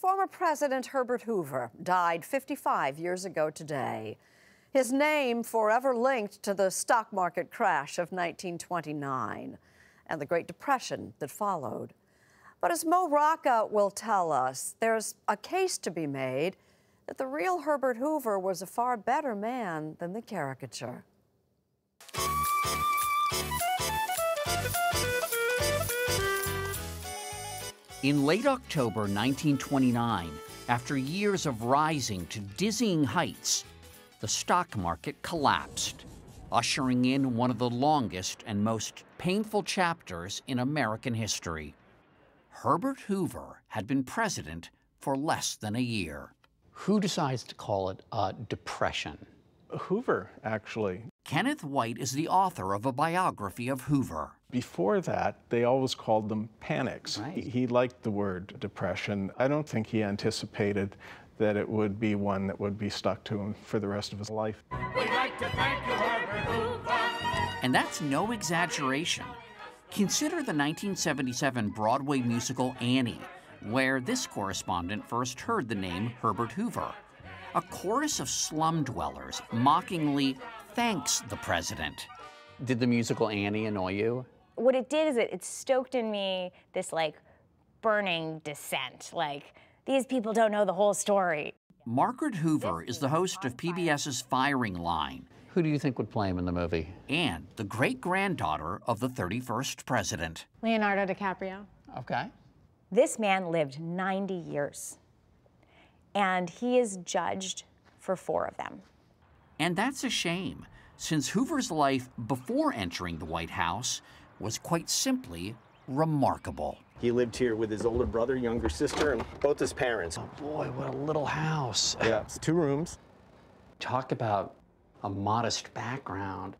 Former President Herbert Hoover died 55 years ago today. His name forever linked to the stock market crash of 1929 and the Great Depression that followed. But as Mo Rocca will tell us, there's a case to be made that the real Herbert Hoover was a far better man than the caricature. In late October 1929, after years of rising to dizzying heights, the stock market collapsed, ushering in one of the longest and most painful chapters in American history. Herbert Hoover had been president for less than a year. Who decides to call it a depression? Hoover, actually. Kenneth White is the author of a biography of Hoover. Before that, they always called them panics. Right. He liked the word depression. I don't think he anticipated that it would be one that would be stuck to him for the rest of his life. We'd like to thank you, Herbert Hoover. And that's no exaggeration. Consider the 1977 Broadway musical Annie, where this correspondent first heard the name Herbert Hoover. A chorus of slum dwellers mockingly thanks the president. Did the musical Annie annoy you? What it did is it stoked in me this burning dissent, these people don't know the whole story. Margaret Hoover is the host of PBS's Firing Line. Who do you think would play him in the movie? And the great-granddaughter of the 31st president. Leonardo DiCaprio. Okay. This man lived 90 years, and he is judged for 4 of them. And that's a shame, since Hoover's life before entering the White House was quite simply remarkable. He lived here with his older brother, younger sister, and both his parents. Oh boy, what a little house. Yeah, it's 2 rooms. Talk about a modest background.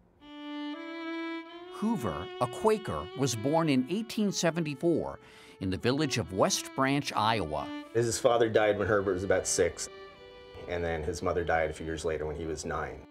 Hoover, a Quaker, was born in 1874 in the village of West Branch, Iowa. His father died when Herbert was about 6, and then his mother died a few years later when he was 9.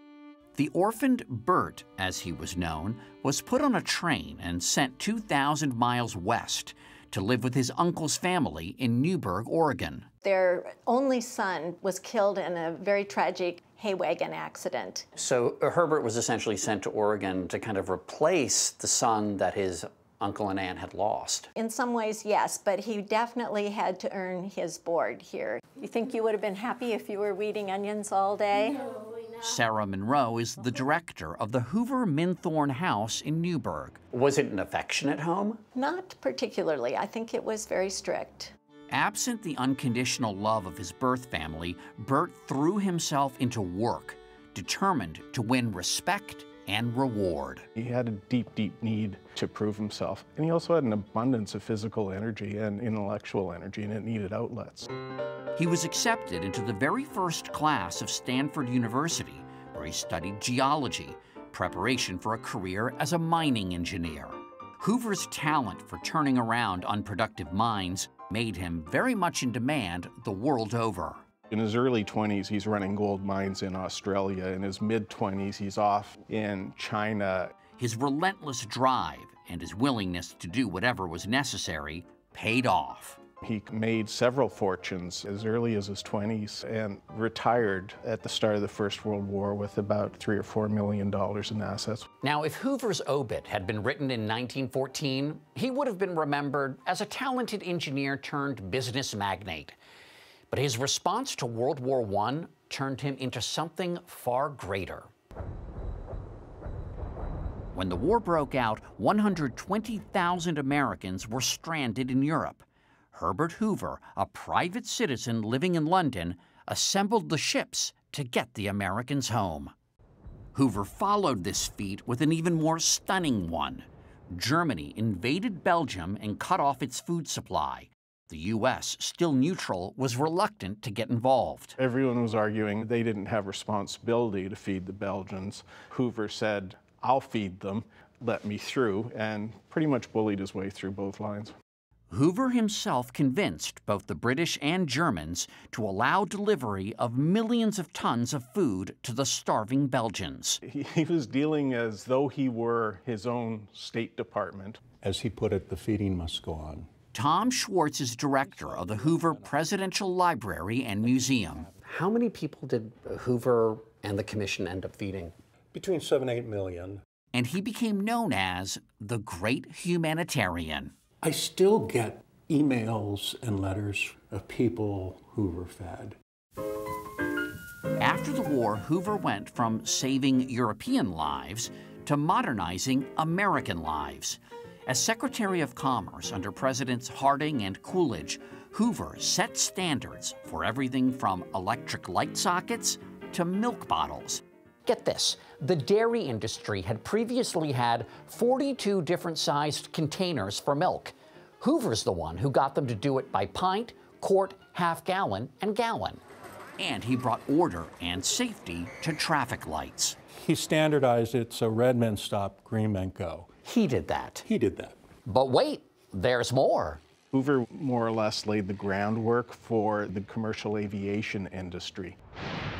The orphaned Bert, as he was known, was put on a train and sent 2,000 miles west to live with his uncle's family in Newberg, Oregon. Their only son was killed in a very tragic hay wagon accident. So Herbert was essentially sent to Oregon to kind of replace the son that his uncle and aunt had lost. In some ways, yes, but he definitely had to earn his board here. You think you would have been happy if you were weeding onions all day? No. Sarah Monroe is the director of the Hoover Minthorn House in Newberg. Was it an affectionate home? Not particularly. I think it was very strict. Absent the unconditional love of his birth family, Bert threw himself into work, determined to win respect and reward. He had a deep, deep need to prove himself. And he also had an abundance of physical energy and intellectual energy, and it needed outlets. He was accepted into the very first class of Stanford University, where he studied geology, preparation for a career as a mining engineer. Hoover's talent for turning around unproductive mines made him very much in demand the world over. In his early 20s, he's running gold mines in Australia. In his mid-20s, he's off in China. His relentless drive and his willingness to do whatever was necessary paid off. He made several fortunes as early as his 20s and retired at the start of the First World War with about $3 or $4 million in assets. Now, if Hoover's obit had been written in 1914, he would have been remembered as a talented engineer turned business magnate. But his response to World War I turned him into something far greater. When the war broke out, 120,000 Americans were stranded in Europe. Herbert Hoover, a private citizen living in London, assembled the ships to get the Americans home. Hoover followed this feat with an even more stunning one. Germany invaded Belgium and cut off its food supply. The U.S., still neutral, was reluctant to get involved. Everyone was arguing they didn't have responsibility to feed the Belgians. Hoover said, "I'll feed them, let me through," and pretty much bullied his way through both lines. Hoover himself convinced both the British and Germans to allow delivery of millions of tons of food to the starving Belgians. He was dealing as though he were his own State Department. As he put it, the feeding must go on. Tom Schwartz is director of the Hoover Presidential Library and Museum. How many people did Hoover and the commission end up feeding? Between 7 and 8 million. And he became known as the Great Humanitarian. I still get emails and letters of people Hoover fed. After the war, Hoover went from saving European lives to modernizing American lives. As Secretary of Commerce under Presidents Harding and Coolidge, Hoover set standards for everything from electric light sockets to milk bottles. Get this, the dairy industry had previously had 42 different sized containers for milk. Hoover's the one who got them to do it by pint, quart, half-gallon, and gallon. And he brought order and safety to traffic lights. He standardized it so red men stop, green men go. He did that. He did that. But wait, there's more. Hoover more or less laid the groundwork for the commercial aviation industry.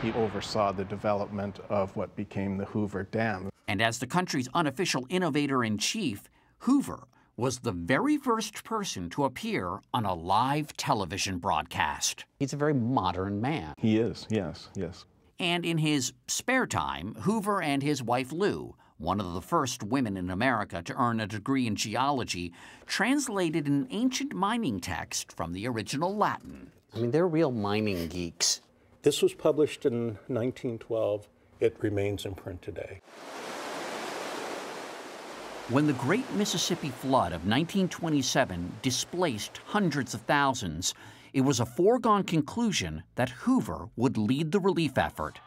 He oversaw the development of what became the Hoover Dam. And as the country's unofficial innovator-in-chief, Hoover was the very first person to appear on a live television broadcast. He's a very modern man. He is, yes, yes. And in his spare time, Hoover and his wife Lou, one of the first women in America to earn a degree in geology, translated an ancient mining text from the original Latin. I mean, they're real mining geeks. This was published in 1912. It remains in print today. When the Great Mississippi Flood of 1927 displaced hundreds of thousands, it was a foregone conclusion that Hoover would lead the relief effort.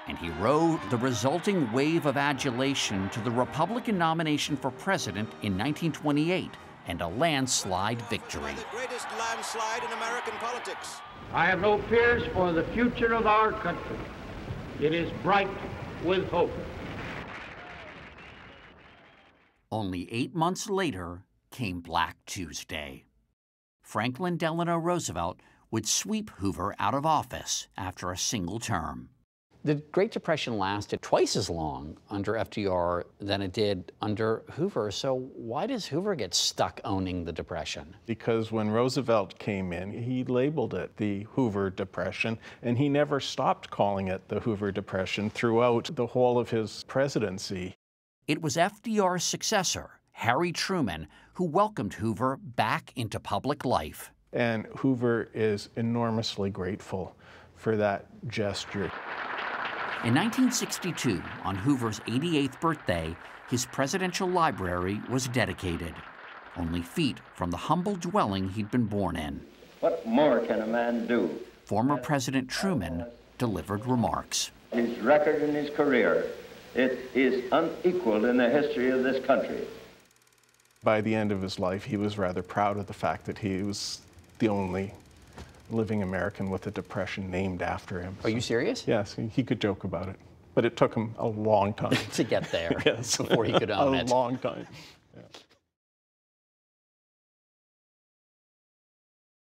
And he rode the resulting wave of adulation to the Republican nomination for president in 1928 and a landslide victory. The greatest landslide in American politics. I have no fears for the future of our country. It is bright with hope. Only 8 months later came Black Tuesday. Franklin Delano Roosevelt would sweep Hoover out of office after a single term. The Great Depression lasted twice as long under FDR than it did under Hoover, so why does Hoover get stuck owning the Depression? Because when Roosevelt came in, he labeled it the Hoover Depression, and he never stopped calling it the Hoover Depression throughout the whole of his presidency. It was FDR's successor, Harry Truman, who welcomed Hoover back into public life. And Hoover is enormously grateful for that gesture. In 1962, on Hoover's 88th birthday, his presidential library was dedicated, only feet from the humble dwelling he'd been born in. What more can a man do? Former President Truman delivered remarks. His record in his career, it is unequaled in the history of this country. By the end of his life, he was rather proud of the fact that he was the only living American with a depression named after him. Are you serious? Yes, he could joke about it. But it took him a long time. To get there, Yes. before he could own it. A long time.